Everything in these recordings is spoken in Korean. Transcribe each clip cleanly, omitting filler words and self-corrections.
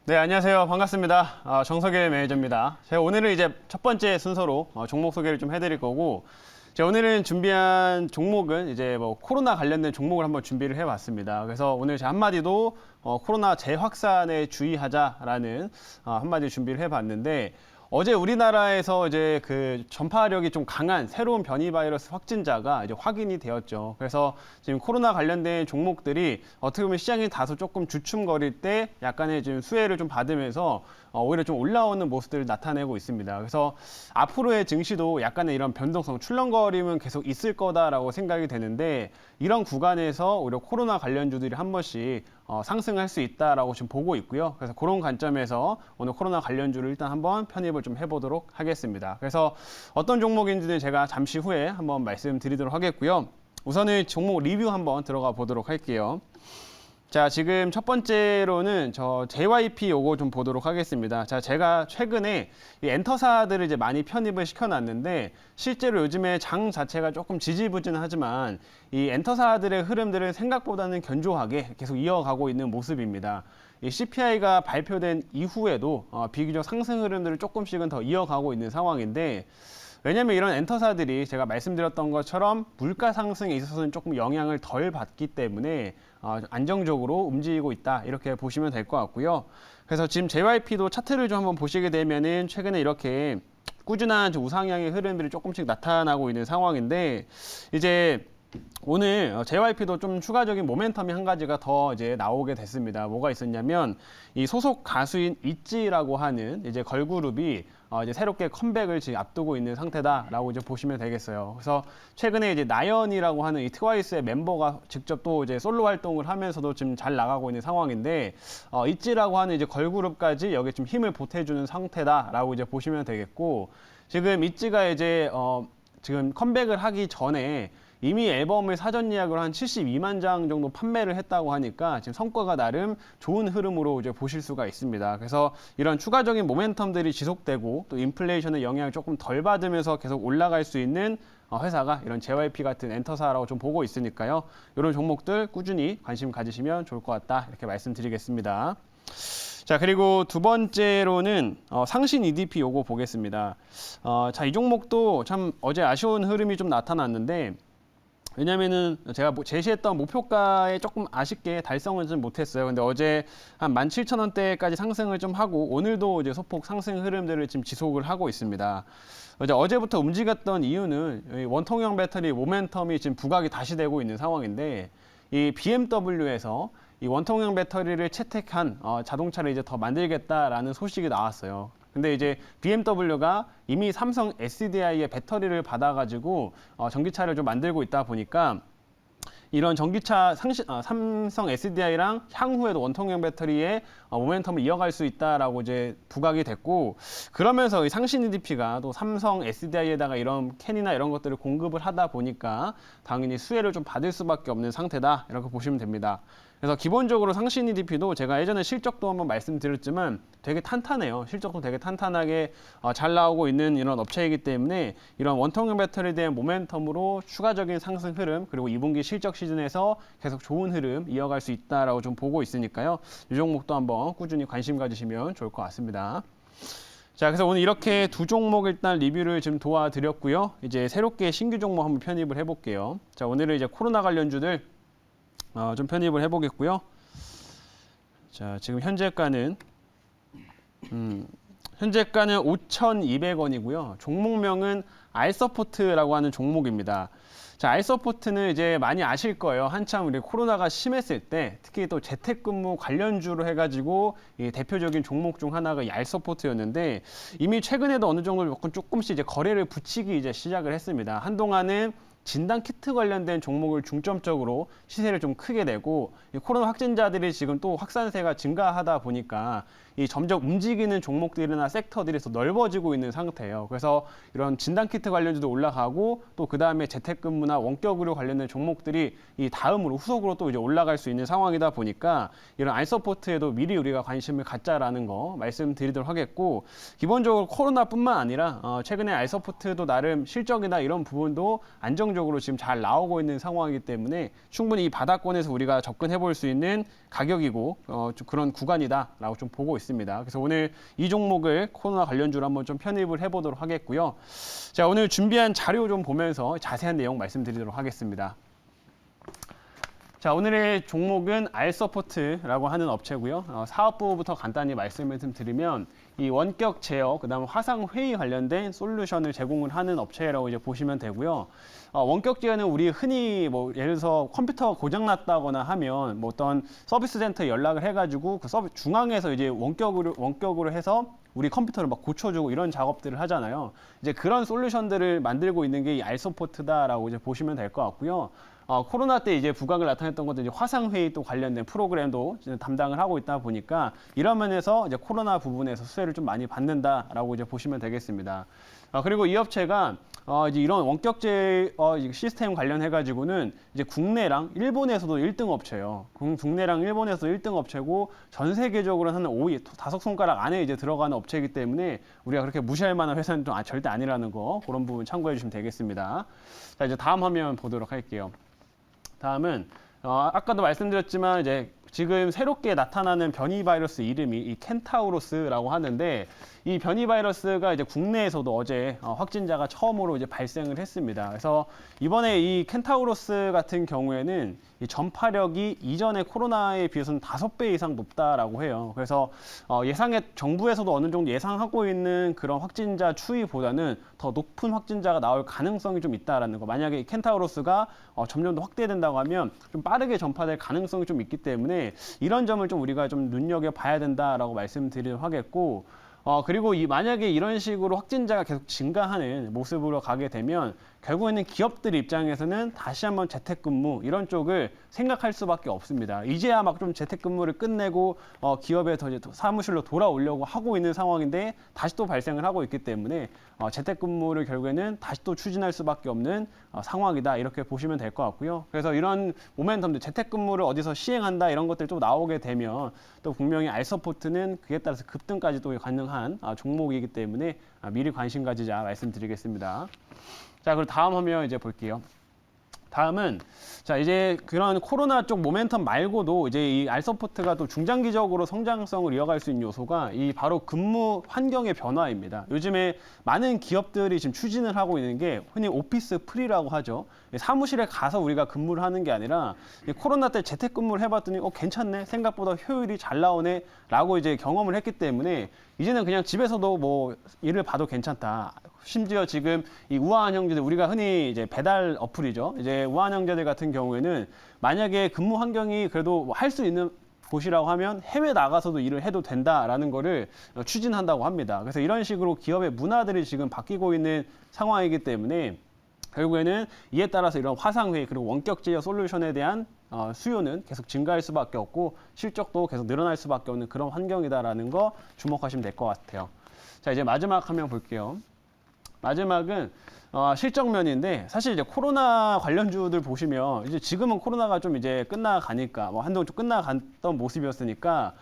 네, 안녕하세요. 반갑습니다. 정석일 매니저입니다. 제가 오늘은 이제 첫 번째 순서로 종목 소개를 좀 해드릴 거고, 제가 오늘은 준비한 종목은 이제 뭐 코로나 관련된 종목을 한번 준비를 해봤습니다. 그래서 오늘 제 한마디도 코로나 재확산에 주의하자라는 한마디 준비를 해봤는데, 어제 우리나라에서 이제 그 전파력이 좀 강한 새로운 변이 바이러스 확진자가 이제 확인이 되었죠. 그래서 지금 코로나 관련된 종목들이 어떻게 보면 시장이 다소 조금 주춤거릴 때 약간의 지금 수혜를 좀 받으면서 오히려 좀 올라오는 모습들을 나타내고 있습니다. 그래서 앞으로의 증시도 약간의 이런 변동성, 출렁거림은 계속 있을 거다라고 생각이 되는데, 이런 구간에서 오히려 코로나 관련주들이 한 번씩 상승할 수 있다라고 지금 보고 있고요. 그래서 그런 관점에서 오늘 코로나 관련주를 일단 한번 편입을 좀 해보도록 하겠습니다. 그래서 어떤 종목인지는 제가 잠시 후에 한번 말씀드리도록 하겠고요. 우선은 종목 리뷰 한번 들어가 보도록 할게요. 자, 지금 첫 번째로는 저 JYP 요거 좀 보도록 하겠습니다. 자, 제가 최근에 이 엔터사들을 이제 많이 편입을 시켜놨는데, 실제로 요즘에 장 자체가 조금 지지부진하지만 이 엔터사들의 흐름들은 생각보다는 견조하게 계속 이어가고 있는 모습입니다. 이 CPI가 발표된 이후에도 비교적 상승 흐름들을 조금씩은 더 이어가고 있는 상황인데, 왜냐하면 이런 엔터사들이 제가 말씀드렸던 것처럼 물가 상승에 있어서는 조금 영향을 덜 받기 때문에 안정적으로 움직이고 있다, 이렇게 보시면 될 것 같고요. 그래서 지금 JYP도 차트를 좀 한번 보시게 되면은 최근에 이렇게 꾸준한 우상향의 흐름들이 조금씩 나타나고 있는 상황인데, 이제 오늘 JYP도 좀 추가적인 모멘텀이 한 가지가 더 이제 나오게 됐습니다. 뭐가 있었냐면, 이 소속 가수인 있지라고 하는 이제 걸그룹이 이제 새롭게 컴백을 지금 앞두고 있는 상태다라고 이제 보시면 되겠어요. 그래서 최근에 이제 나연이라고 하는 이 트와이스의 멤버가 직접 또 이제 솔로 활동을 하면서도 지금 잘 나가고 있는 상황인데, 있지라고 하는 이제 걸그룹까지 여기 좀 힘을 보태주는 상태다라고 이제 보시면 되겠고, 지금 있지가 이제 지금 컴백을 하기 전에 이미 앨범을 사전 예약으로 한 72만 장 정도 판매를 했다고 하니까 지금 성과가 나름 좋은 흐름으로 이제 보실 수가 있습니다. 그래서 이런 추가적인 모멘텀들이 지속되고 또 인플레이션의 영향을 조금 덜 받으면서 계속 올라갈 수 있는 회사가 이런 JYP 같은 엔터사라고 좀 보고 있으니까요. 이런 종목들 꾸준히 관심 가지시면 좋을 것 같다, 이렇게 말씀드리겠습니다. 자, 그리고 두 번째로는 상신 EDP 요거 보겠습니다. 자, 이 종목도 참 어제 아쉬운 흐름이 좀 나타났는데, 왜냐면은 제가 제시했던 목표가에 조금 아쉽게 달성을 좀 못했어요. 근데 어제 한 17,000원대까지 상승을 좀 하고, 오늘도 이제 소폭 상승 흐름들을 지금 지속을 하고 있습니다. 어제부터 움직였던 이유는 원통형 배터리 모멘텀이 지금 부각이 다시 되고 있는 상황인데, 이 BMW에서 이 원통형 배터리를 채택한 자동차를 이제 더 만들겠다라는 소식이 나왔어요. 근데 이제 BMW가 이미 삼성 SDI의 배터리를 받아가지고 전기차를 좀 만들고 있다 보니까, 이런 전기차 삼성 SDI랑 향후에도 원통형 배터리의 모멘텀을 이어갈 수 있다라고 이제 부각이 됐고, 그러면서 이 상신 EDP가 또 삼성 SDI에다가 이런 캔이나 이런 것들을 공급을 하다 보니까 당연히 수혜를 좀 받을 수밖에 없는 상태다, 이렇게 보시면 됩니다. 그래서 기본적으로 상신 EDP도 제가 예전에 실적도 한번 말씀드렸지만 되게 탄탄해요. 실적도 되게 탄탄하게 잘 나오고 있는 이런 업체이기 때문에, 이런 원통형 배터리에 대한 모멘텀으로 추가적인 상승 흐름, 그리고 2분기 실적 시즌에서 계속 좋은 흐름 이어갈 수 있다라고 좀 보고 있으니까요. 이 종목도 한번 꾸준히 관심 가지시면 좋을 것 같습니다. 자, 그래서 오늘 이렇게 두 종목 일단 리뷰를 좀 도와드렸고요. 이제 새롭게 신규 종목 한번 편입을 해볼게요. 자, 오늘은 이제 코로나 관련주들 좀 편입을 해보겠고요. 자, 지금 현재가는 5,200원이고요. 종목명은 알서포트라고 하는 종목입니다. 자, 알서포트는 이제 많이 아실 거예요. 한참 우리 코로나가 심했을 때 특히 또 재택근무 관련주로 해가지고 이 대표적인 종목 중 하나가 이 알서포트였는데, 이미 최근에도 어느 정도 조금씩 이제 거래를 붙이기 이제 시작을 했습니다. 한동안은 진단 키트 관련된 종목을 중점적으로 시세를 좀 크게 내고, 이 코로나 확진자들이 지금 또 확산세가 증가하다 보니까 이 점점 움직이는 종목들이나 섹터들이 더 넓어지고 있는 상태예요. 그래서 이런 진단 키트 관련주도 올라가고, 또 그 다음에 재택근무나 원격 의료 관련된 종목들이 이 다음으로 후속으로 또 이제 올라갈 수 있는 상황이다 보니까, 이런 알서포트에도 미리 우리가 관심을 갖자라는 거 말씀드리도록 하겠고, 기본적으로 코로나뿐만 아니라 최근에 알서포트도 나름 실적이나 이런 부분도 안정적으로 안정적으로 지금 잘 나오고 있는 상황이기 때문에 충분히 이 바닥권에서 우리가 접근해 볼 수 있는 가격이고 좀 그런 구간이다라고 좀 보고 있습니다. 그래서 오늘 이 종목을 코로나 관련주로 한번 좀 편입을 해보도록 하겠고요. 자, 오늘 준비한 자료 좀 보면서 자세한 내용 말씀드리도록 하겠습니다. 자, 오늘의 종목은 알서포트라고 하는 업체고요. 사업부부터 간단히 말씀을 좀 드리면 이 원격 제어, 그다음 화상 회의 관련된 솔루션을 제공을 하는 업체라고 이제 보시면 되고요. 원격 제어는 우리 흔히 뭐 예를 들어서 컴퓨터가 고장 났다거나 하면 뭐 어떤 서비스 센터에 연락을 해가지고 그 서비스 중앙에서 이제 원격으로 해서 우리 컴퓨터를 막 고쳐주고 이런 작업들을 하잖아요. 이제 그런 솔루션들을 만들고 있는 게 이 알서포트다라고 이제 보시면 될 것 같고요. 코로나 때 이제 부각을 나타냈던 것도 이제 화상회의 또 관련된 프로그램도 담당을 하고 있다 보니까 이런 면에서 이제 코로나 부분에서 수혜를 좀 많이 받는다라고 이제 보시면 되겠습니다. 그리고 이 업체가 이제 이런 원격제 시스템 관련해가지고는 이제 국내랑 일본에서도 1등 업체예요. 국내랑 일본에서도 1등 업체고 전 세계적으로는 한 5위, 5손가락 안에 이제 들어가는 업체이기 때문에 우리가 그렇게 무시할 만한 회사는 좀 절대 아니라는 거 그런 부분 참고해 주시면 되겠습니다. 자, 이제 다음 화면 보도록 할게요. 다음은 아까도 말씀드렸지만 이제 지금 새롭게 나타나는 변이 바이러스 이름이 이 켄타우로스라고 하는데 이 변이 바이러스가 이제 국내에서도 어제 확진자가 처음으로 이제 발생을 했습니다. 그래서 이번에 이 켄타우로스 같은 경우에는 이 전파력이 이전의 코로나에 비해서는 5배 이상 높다라고 해요. 그래서 정부에서도 어느 정도 예상하고 있는 그런 확진자 추이보다는 더 높은 확진자가 나올 가능성이 좀 있다라는 거. 만약에 이 켄타우로스가 점점 더 확대된다고 하면 좀 빠르게 전파될 가능성이 좀 있기 때문에 이런 점을 좀 우리가 좀 눈여겨봐야 된다라고 말씀드리도록 하겠고, 그리고 만약에 이런 식으로 확진자가 계속 증가하는 모습으로 가게 되면 결국에는 기업들 입장에서는 다시 한번 재택근무 이런 쪽을 생각할 수밖에 없습니다. 이제야 막 좀 재택근무를 끝내고 기업에 더 이제 사무실로 돌아오려고 하고 있는 상황인데 다시 또 발생을 하고 있기 때문에 재택근무를 결국에는 다시 또 추진할 수밖에 없는 상황이다 이렇게 보시면 될 것 같고요. 그래서 이런 모멘텀들 재택근무를 어디서 시행한다 이런 것들 또 나오게 되면 또 분명히 알서포트는 그에 따라서 급등까지 또 가능한 종목이기 때문에 미리 관심 가지자 말씀드리겠습니다. 자, 그리고 다음 화면 이제 볼게요. 다음은 자 이제 그런 코로나 쪽 모멘텀 말고도 이제 이 알서포트가 또 중장기적으로 성장성을 이어갈 수 있는 요소가 이 바로 근무 환경의 변화입니다. 요즘에 많은 기업들이 지금 추진을 하고 있는 게 흔히 오피스 프리라고 하죠. 사무실에 가서 우리가 근무를 하는 게 아니라 코로나 때 재택근무를 해봤더니 괜찮네, 생각보다 효율이 잘 나오네 라고 이제 경험을 했기 때문에 이제는 그냥 집에서도 뭐 일을 봐도 괜찮다. 심지어 지금 이 우아한 형제들, 우리가 흔히 이제 배달 어플이죠. 이제 우아한 형제들 같은 경우에는 만약에 근무 환경이 그래도 할 수 있는 곳이라고 하면 해외 나가서도 일을 해도 된다라는 거를 추진한다고 합니다. 그래서 이런 식으로 기업의 문화들이 지금 바뀌고 있는 상황이기 때문에 결국에는 이에 따라서 이런 화상회의 그리고 원격 제어 솔루션에 대한 수요는 계속 증가할 수밖에 없고 실적도 계속 늘어날 수밖에 없는 그런 환경이다라는 거 주목하시면 될 것 같아요. 자, 이제 마지막 화면 볼게요. 마지막은 실적면인데 사실 이제 코로나 관련주들 보시면 이제 지금은 코로나가 좀 이제 끝나가니까 뭐 한동안 좀 끝나갔던 모습이었으니까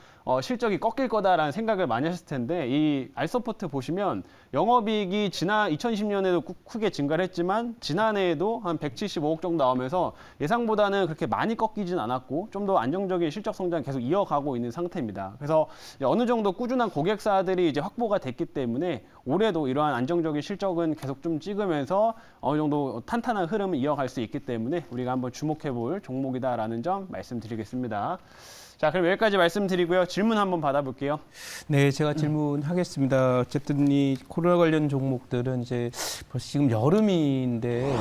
실적이 꺾일 거다라는 생각을 많이 하셨을 텐데 이 알서포트 보시면 영업이익이 지난 2020년에도 크게 증가를 했지만 지난해에도 한 175억 정도 나오면서 예상보다는 그렇게 많이 꺾이진 않았고 좀 더 안정적인 실적 성장 계속 이어가고 있는 상태입니다. 그래서 어느 정도 꾸준한 고객사들이 이제 확보가 됐기 때문에 올해도 이러한 안정적인 실적은 계속 좀 찍으면서 어느 정도 탄탄한 흐름을 이어갈 수 있기 때문에 우리가 한번 주목해 볼 종목이다라는 점 말씀드리겠습니다. 자, 그럼 여기까지 말씀드리고요. 질문 한번 받아볼게요. 네, 제가 질문하겠습니다. 어쨌든 이 코로나 관련 종목들은 이제 벌써 지금 여름인데,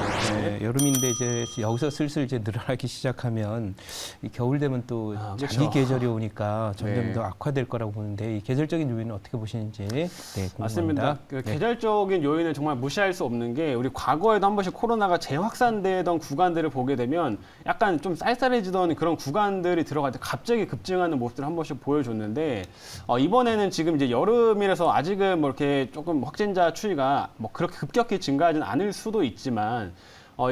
여름인데 이제 여기서 슬슬 이제 늘어나기 시작하면 이 겨울 되면 또 장기 계절이 오니까 점점 더 악화될 거라고 보는데 이 계절적인 요인은 어떻게 보시는지 궁금합니다. 맞습니다. 계절적인 요인은 정말 무시할 수 없는 게 우리 과거에도 한 번씩 코로나가 재확산되던 구간들을 보게 되면 약간 좀 쌀쌀해지던 그런 구간들이 들어갈 때 갑자기 급증하는 모습들을 한 번씩 보여줬는데 이번에는 지금 이제 여름이라서 아직은 뭐 이렇게 조금 확진자 추이가 뭐 그렇게 급격히 증가하지는 않을 수도 있지만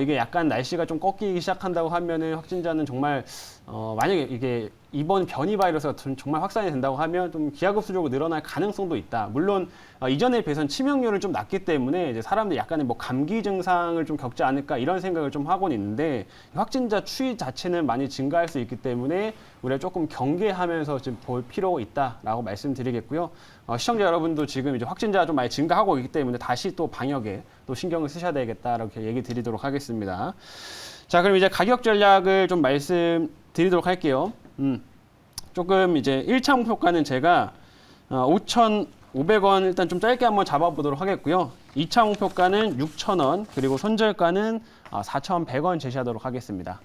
이게 약간 날씨가 좀 꺾이기 시작한다고 하면은 확진자는 정말 만약에 이게 이번 변이 바이러스가 정말 확산이 된다고 하면 좀 기하급수적으로 늘어날 가능성도 있다. 물론 이전에 비해서는 치명률은 좀 낮기 때문에 이제 사람들이 약간의 뭐 감기 증상을 좀 겪지 않을까 이런 생각을 좀 하고는 있는데 확진자 추이 자체는 많이 증가할 수 있기 때문에 우리가 조금 경계하면서 좀 볼 필요가 있다라고 말씀드리겠고요. 시청자 여러분도 지금 이제 확진자가 좀 많이 증가하고 있기 때문에 다시 또 방역에 또 신경을 쓰셔야 되겠다라고 얘기 드리도록 하겠습니다. 자, 그럼 이제 가격 전략을 좀 말씀드리도록 할게요. 조금 이제 1차 목표가는 제가 5,500원 일단 좀 짧게 한번 잡아보도록 하겠고요. 2차 목표가는 6,000원, 그리고 손절가는 4,100원 제시하도록 하겠습니다.